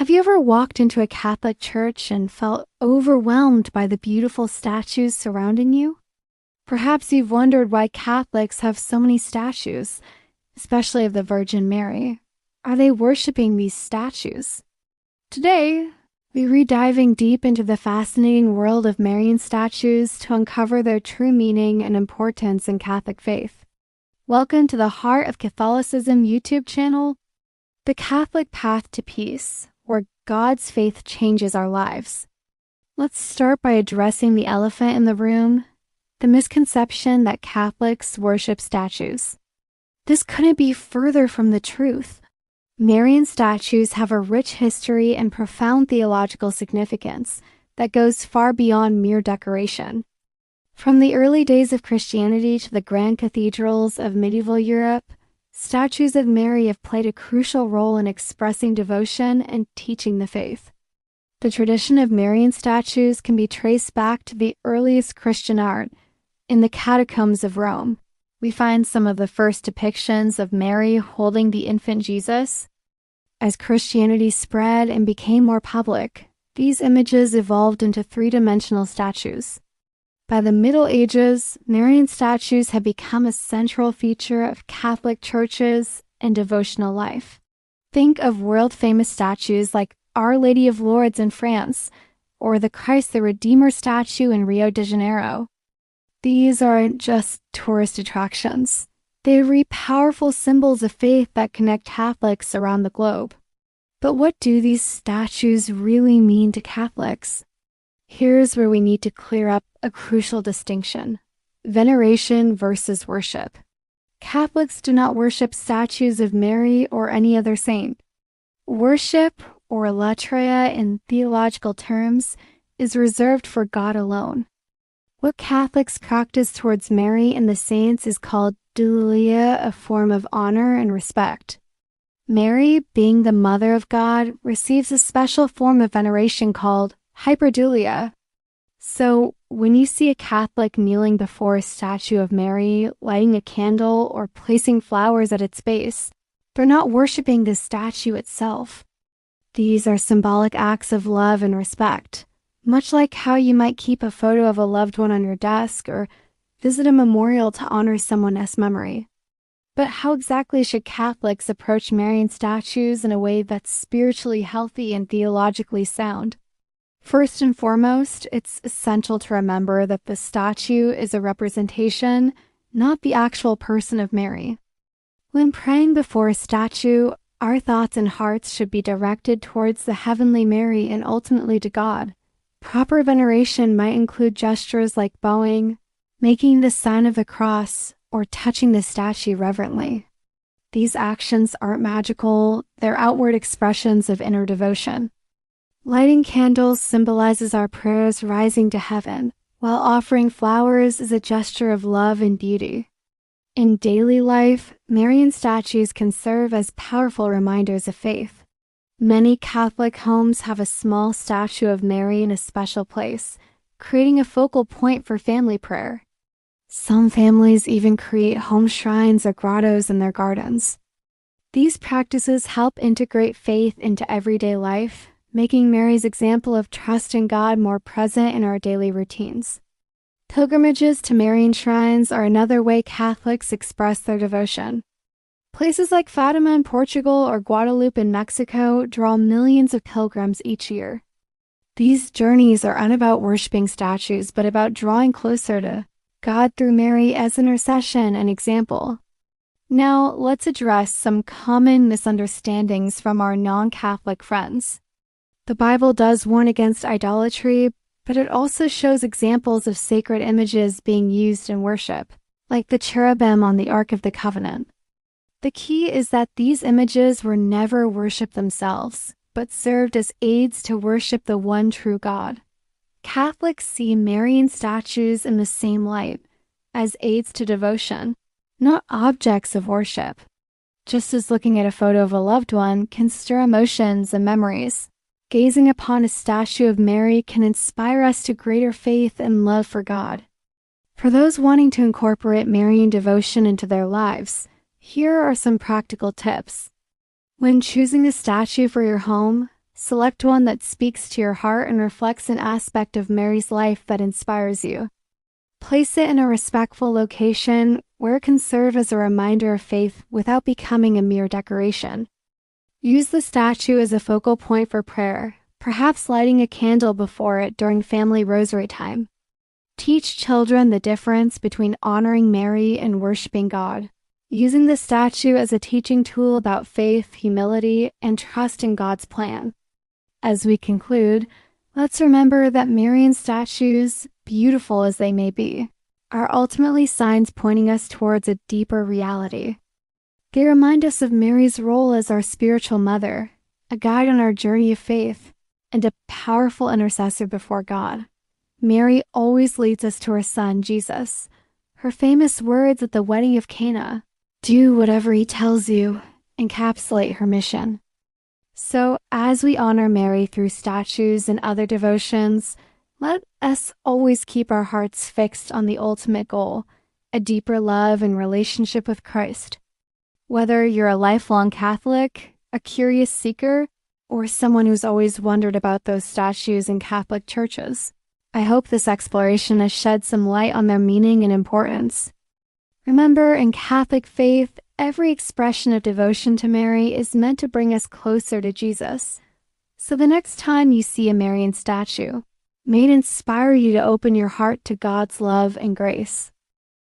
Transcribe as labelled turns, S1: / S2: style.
S1: Have you ever walked into a Catholic church and felt overwhelmed by the beautiful statues surrounding you? Perhaps you've wondered why Catholics have so many statues, especially of the Virgin Mary. Are they worshiping these statues? Today, we're diving deep into the fascinating world of Marian statues to uncover their true meaning and importance in Catholic faith. Welcome to the Heart of Catholicism YouTube channel, The Catholic Path to Peace, where God's faith changes our lives. Let's start by addressing the elephant in the room, the misconception that Catholics worship statues. This couldn't be further from the truth. Marian statues have a rich history and profound theological significance that goes far beyond mere decoration. From the early days of Christianity to the grand cathedrals of medieval Europe, statues of Mary have played a crucial role in expressing devotion and teaching the faith. The tradition of Marian statues can be traced back to the earliest Christian art. In the catacombs of Rome, we find some of the first depictions of Mary holding the infant Jesus. As Christianity spread and became more public, these images evolved into three-dimensional statues. By the Middle Ages, Marian statues had become a central feature of Catholic churches and devotional life. Think of world-famous statues like Our Lady of Lourdes in France, or the Christ the Redeemer statue in Rio de Janeiro. These aren't just tourist attractions. They are powerful symbols of faith that connect Catholics around the globe. But what do these statues really mean to Catholics? Here's where we need to clear up a crucial distinction: veneration versus worship. Catholics do not worship statues of Mary or any other saint. Worship, or latria in theological terms, is reserved for God alone. What Catholics practice towards Mary and the saints is called dulia, a form of honor and respect. Mary, being the Mother of God, receives a special form of veneration called hyperdulia. So, when you see a Catholic kneeling before a statue of Mary, lighting a candle, or placing flowers at its base, they're not worshiping the statue itself. These are symbolic acts of love and respect, much like how you might keep a photo of a loved one on your desk or visit a memorial to honor someone's memory. But how exactly should Catholics approach Marian statues in a way that's spiritually healthy and theologically sound? First and foremost, it's essential to remember that the statue is a representation, not the actual person of Mary. When praying before a statue, our thoughts and hearts should be directed towards the heavenly Mary and ultimately to God. Proper veneration might include gestures like bowing, making the sign of the cross, or touching the statue reverently. These actions aren't magical, they're outward expressions of inner devotion. Lighting candles symbolizes our prayers rising to heaven, while offering flowers is a gesture of love and beauty. In daily life, Marian statues can serve as powerful reminders of faith. Many Catholic homes have a small statue of Mary in a special place, creating a focal point for family prayer. Some families even create home shrines or grottos in their gardens. These practices help integrate faith into everyday life, making Mary's example of trust in God more present in our daily routines. Pilgrimages to Marian shrines are another way Catholics express their devotion. Places like Fatima in Portugal or Guadalupe in Mexico draw millions of pilgrims each year. These journeys are not about worshiping statues, but about drawing closer to God through Mary as intercession and example. Now, let's address some common misunderstandings from our non-Catholic friends. The Bible does warn against idolatry, but it also shows examples of sacred images being used in worship, like the cherubim on the Ark of the Covenant. The key is that these images were never worshipped themselves, but served as aids to worship the one true God. Catholics see Marian statues in the same light, as aids to devotion, not objects of worship. Just as looking at a photo of a loved one can stir emotions and memories, gazing upon a statue of Mary can inspire us to greater faith and love for God. For those wanting to incorporate Marian devotion into their lives, here are some practical tips. When choosing a statue for your home, Select one that speaks to your heart and reflects an aspect of Mary's life that inspires you. Place it in a respectful location where it can serve as a reminder of faith without becoming a mere decoration. Use the statue as a focal point for prayer, perhaps lighting a candle before it during family rosary time. Teach children the difference between honoring Mary and worshiping God, using the statue as a teaching tool about faith, humility, and trust in God's plan. As we conclude, let's remember that Marian statues, beautiful as they may be, are ultimately signs pointing us towards a deeper reality. They remind us of Mary's role as our spiritual mother, a guide on our journey of faith, and a powerful intercessor before God. Mary always leads us to her son, Jesus. Her famous words at the wedding of Cana, "Do whatever he tells you," encapsulate her mission. So, as we honor Mary through statues and other devotions, let us always keep our hearts fixed on the ultimate goal, a deeper love and relationship with Christ. Whether you're a lifelong Catholic, a curious seeker, or someone who's always wondered about those statues in Catholic churches, I hope this exploration has shed some light on their meaning and importance. Remember, in Catholic faith, every expression of devotion to Mary is meant to bring us closer to Jesus. So the next time you see a Marian statue, may it inspire you to open your heart to God's love and grace.